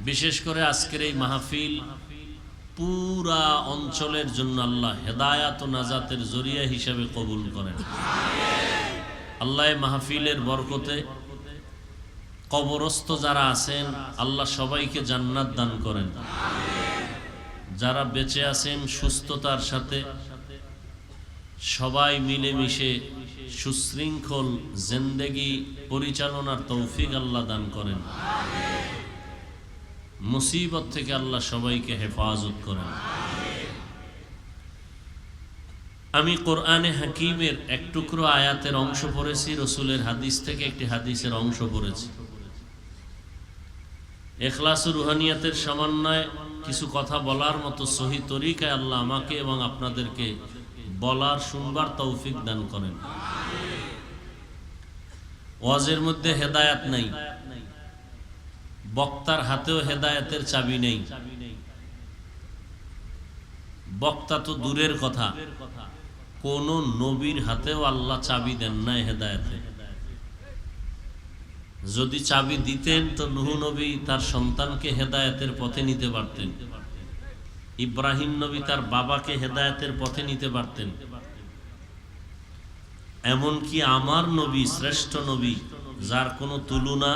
বিশেষ করে আজকের এই মাহফিল পুরা অঞ্চলের জন্য আল্লাহ হেদায়াত ও নাজাতের জরিয়া হিসেবে কবুল করেন। আল্লাহ মাহফিলের বরকতে কবরস্থ যারা আছেন আল্লাহ সবাইকে জান্নাত দান করেন। যারা বেঁচে আছেন সুস্থতার সাথে সবাই মিলেমিশে সুশৃঙ্খল জিন্দেগি পরিচালনার তৌফিক আল্লাহ দান করেন। মুসিবত থেকে আল্লাহ সবাইকে হেফাজত করেন। আমি কোরআনে হাকিমের এক টুকরো আয়াতের অংশ পড়েছি, রসুলের হাদিস থেকে একটি হাদিসের অংশ পড়েছি। ইখলাস ও রুহানিয়াতের সমন্বয়ে কিছু কথা বলার মতো সহি তরিকায় আল্লাহ আমাকে এবং আপনাদেরকে বলার শুনবার তৌফিক দান করেন। ওয়াজের মধ্যে হেদায়াত নাই, বক্তার হাতেও হেদায়েতের চাবি নেই। বক্তা তো দূরের কথা, কোন নবীর হাতেও আল্লাহ চাবি দেন নাই হেদায়েতে। যদি চাবি দিতেন তো নূহ নবী তার সন্তানকে হেদায়েতের পথে নিতে পারতেন, ইব্রাহিম নবী তার বাবাকে হেদায়েতের পথে নিতে পারতেন। এমনকি আমার নবী, শ্রেষ্ঠ নবী যার কোনো তুলনা,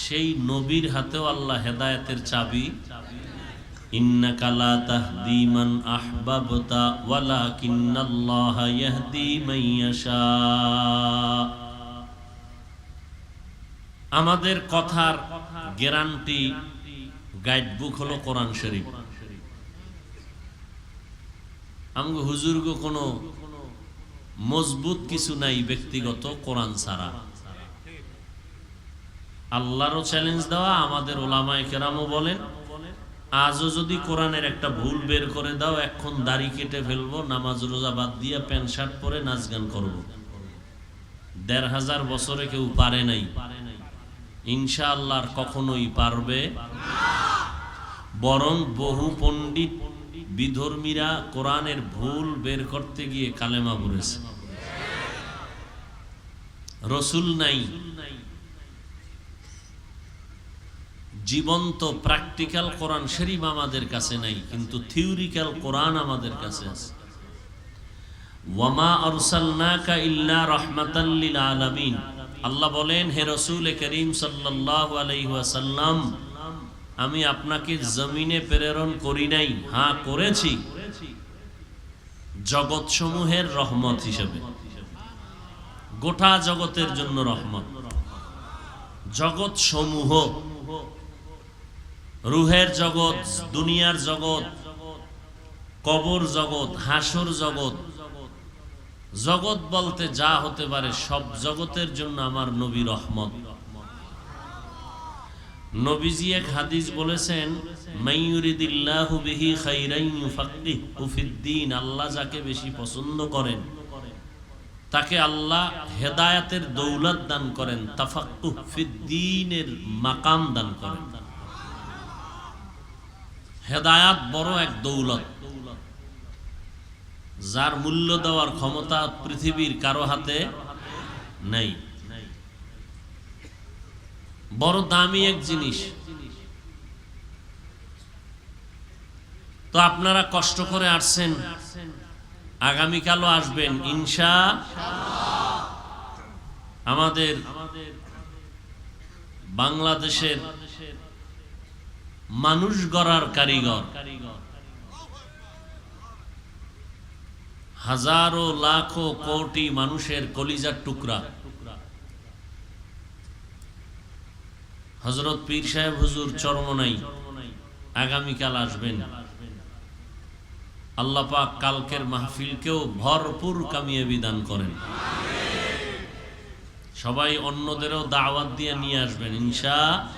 সেই নবীর হাতেও আল্লাহ হেদায়েতের চাবি। ইন্নাকা লা তাহদি মান আহবাবতা ওয়ালাকিন্নাল্লাহা ইয়াহদি মান ইয়াশা। আমাদের কথার গ্যারান্টি গাইডবুক হলো কোরআন শরীফ। আমগো হুজুরগো কোনো মজবুত কিছু নাই ব্যক্তিগত কোরআন ছাড়া। আল্লাহরও চ্যালেঞ্জ দেওয়া, আমাদের ওলামায়ে কেরামও বলেন আজও যদি কোরআনের একটা ভুল বের করে দাও, এখন দাড়ি কেটে ফেলবো, নামাজ রোজা বাদ দিয়ে প্যান্ট শার্ট পরে নাচ গান করবো। ১৫০০ বছরে কেউ পারে নাই, ইনশাআল্লাহ কখনোই পারবে। বরং বহু পণ্ডিত বিধর্মীরা কোরআনের ভুল বের করতে গিয়ে কালেমা পড়েছে। রসুল নাই, জীবন্ত প্র্যাকটিক্যাল কোরআন শরীফ আমাদের কাছে নাই, কিন্তু থিওরিক্যাল কোরআন আমাদের কাছে আছে। ওয়ামা আরসালনাকা ইল্লা রাহমাতাল লিল আলামিন। আল্লাহ বলেন, হে রাসূল করিম সাল্লাল্লাহু আলাইহি ওয়াসাল্লাম, আমি আপনাকে জমিনে প্রেরণ করি নাই, হ্যাঁ করেছি জগৎ সমূহের রহমত হিসেবে। গোটা জগতের জন্য রহমত। জগৎ সমূহ, রুহের জগৎ, দুনিয়ার জগৎ, কবর জগৎ, হাসর জগৎ, জগৎ বলতে যা হতে পারে সব জগতের জন্য আমার নবী রহমত। নবীজি এক হাদিস বলেছেন, মাইয়ুরিদিল্লাহু বিহি খাইরান ইউফাক্কিহু ফিদ্দীন। আল্লাহ যাকে বেশি পছন্দ করেন তাকে আল্লাহ হেদায়েতের দৌলত দান করেন, তাফাক্কুহ ফিদ্দীনের মাকাম দান করেন। হেদায়াত বড় এক দৌলত, যার মূল্য দেওয়ার ক্ষমতা পৃথিবীর কারো হাতে নেই। বড় দামি এক জিনিস। তো আপনারা কষ্ট করে আসছেন, আগামীকালও আসবেন ইনশাআল্লাহ। আমাদের বাংলাদেশের মানুষ গড়ার কারিগর, হাজারো লাখো কোটি মানুষের কলিজার টুকরা হযরত পীর সাহেব হুজুর চরমনাই আগামীকাল আসবেন। আল্লাহ পাক কালকের মাহফিলকেও ভরপুর কামিয়াবি দান করেন। সবাই অন্যদেরও দাওয়াত দিয়ে নিয়ে আসবেন ইনশাআল্লাহ।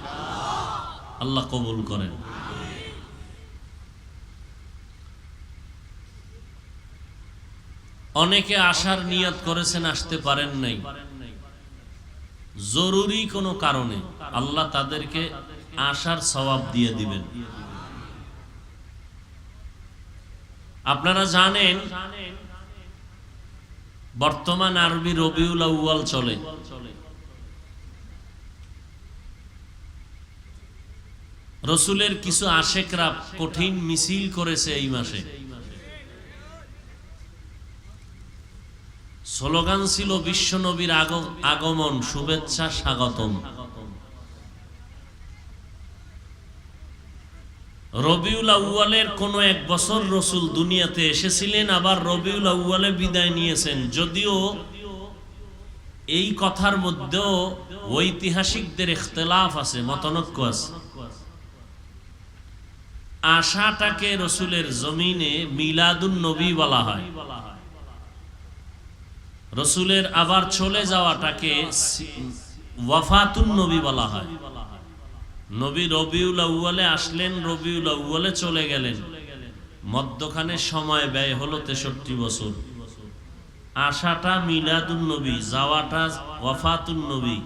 আল্লাহ কবুল করেন। অনেকে আসার নিয়ত করেছেন, আসতে পারেন নাই জরুরি কোনো কারণে, আল্লাহ তাদেরকে আসার সওয়াব দিয়ে দিবেন। আপনারা জানেন বর্তমান আরবি রবিউল আউয়াল চলে। রসুলের কিছু আশেকরা কঠিন মিছিল করেছে এই মাসে। স্লোগান ছিল বিশ্ব নবীর আগমন, শুভেচ্ছা, স্বাগতম। রবিউল আউয়ালের কোন এক বছর রসুল দুনিয়াতে এসেছিলেন, আবার রবিউল আউয়ালে বিদায় নিয়েছেন। যদিও এই কথার মধ্যেও ঐতিহাসিকদের ইখতিলাফ আছে, মতানৈক্য আছে। আশাটাকে রসুলের জমিনে মিলাদুন নবী বলা হয়, রসুলের আবার চলে যাওয়াটাকে ওয়াফাতুন নবী বলা হয়। নবী রবিউল আউয়ালে আসলেন, রবিউল আউয়ালে চলে গেলেন, মধ্যখানে সময় ব্যয় হলো 63 বছর। আশাটা মিলাদুন নবী, যাওয়াটা ওয়াফাতুন নবী,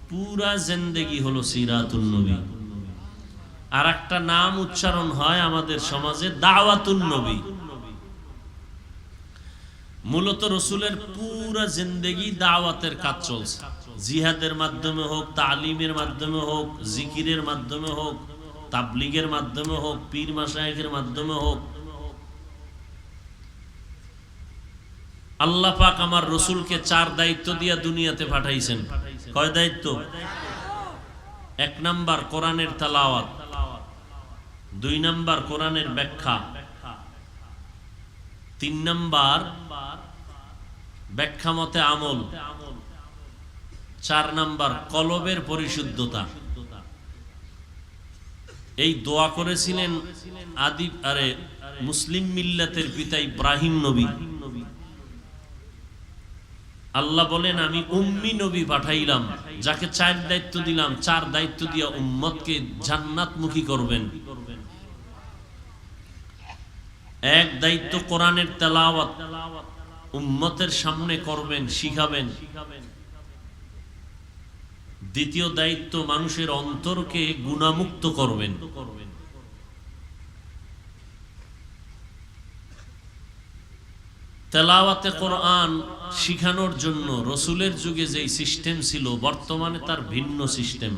পুরা জিন্দেগি হলো সিরাতুন নবী। আর একটা নাম উচ্চারণ হয় আমাদের সমাজে, দাওয়াতুন নবী। মূলত রসুলের পুরা জিন্দেগি দাওয়াতের কাজ চলছে, জিহাদের মাধ্যমে হোক, তালিমের মাধ্যমে হোক, জিকিরের মাধ্যমে হোক, তাবলিগের মাধ্যমে হোক, পীর মাশায়েখের মাধ্যমে হোক। আল্লাহ পাক আমার রসুলকে 4 দায়িত্ব দিয়া দুনিয়াতে পাঠাইছেন। কয় দায়িত্ব? 1 নাম্বার কোরআনের তেলাওয়াত, 2 নাম্বার কোরআনের ব্যাখ্যা, 3 নাম্বার ব্যাখ্যা মতে আমল, 4 নাম্বার কলবের পরিশুদ্ধতা। এই দোয়া করেছিলেন মুসলিম মিল্লাতের পিতা ইব্রাহিম নবী। আল্লাহ বলেন, আমি উম্মি নবী পাঠাইলাম, যাকে 4 দায়িত্ব দিলাম, 4 দায়িত্ব দিয়া উম্মতকে জান্নাতমুখী করবেন। 1 দায়িত্ব কোরআনের তেলাওয়াত, উম্মতের সামনে করবেন, শিখাবেন। 2 দায়িত্ব মানুষের অন্তরকে গুনাহমুক্ত করবেন। তেলাওয়াতে কোরআন শিখানোর জন্য রসুলের যুগে যেই সিস্টেম ছিল, বর্তমানে তার ভিন্ন সিস্টেম।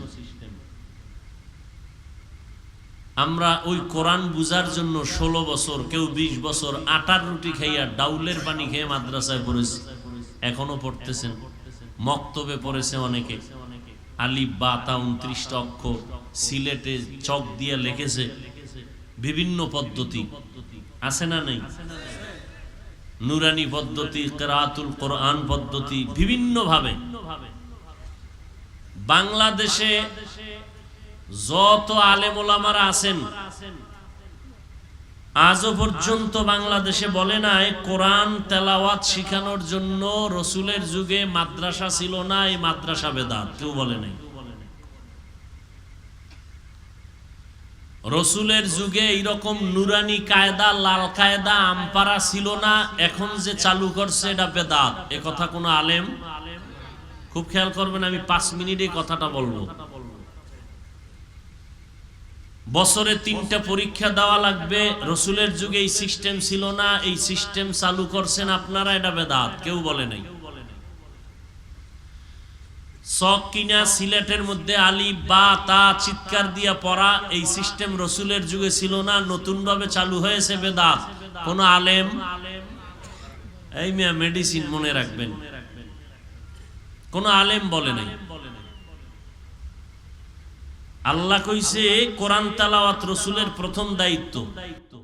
আমরা ওই কোরআন বুঝার জন্য 16 বছর, কেউ 20 বছর আটার রুটি খাইয়া, ডাউলের পানি খেয়ে মাদ্রাসায় পড়েছে, এখনো পড়তেছেন। মক্তবে পড়েছে অনেকে, আলিফ বা তা 29টা অক্ষর সিলেটে চক দিয়ে লিখেছে। বিভিন্ন পদ্ধতি আছে না নেই? নুরানি পদ্ধতি, কিরাআতুল কোরআন পদ্ধতি, বিভিন্ন ভাবে। বাংলাদেশে যত আলেম ওলামারা আছেন, আজও পর্যন্ত বাংলাদেশে বলে নাই কোরআন তেলাওয়াত শিখানোর জন্য রসুলের যুগে মাদ্রাসা ছিল না, এই মাদ্রাসা বেদাত, কেউ বলে নাই। রসুলের যুগে এইরকম নুরানি কায়দা, লাল কায়দা, আমপারা ছিল না। এখন যে চালু করছে এটা বেদাত, এ কথা কোন আলেম, খুব খেয়াল করবেন, আমি 5 মিনিটে কথাটা বলবো। বছরে 3টা পরীক্ষা দেওয়া লাগবে, রসুলের যুগে এই সিস্টেম ছিল না, এই সিস্টেম চালু করছেন আপনারা, এটা বেদাত, কেউ বলে নাই। চক কিনা সিলেটের মধ্যে আলিফ বা তা চিৎকার দিয়া পড়া, এই সিস্টেম রসুলের যুগে ছিল না, নতুন ভাবে চালু হয়েছে, বেদাত। কোন আলেম, এই মিয়া মেডিসিন মনে রাখবেন, কোন আলেম বলে নাই। আল্লাহ কইছে কোরআন তেলাওয়াত রসুলের প্রথম দায়িত্ব।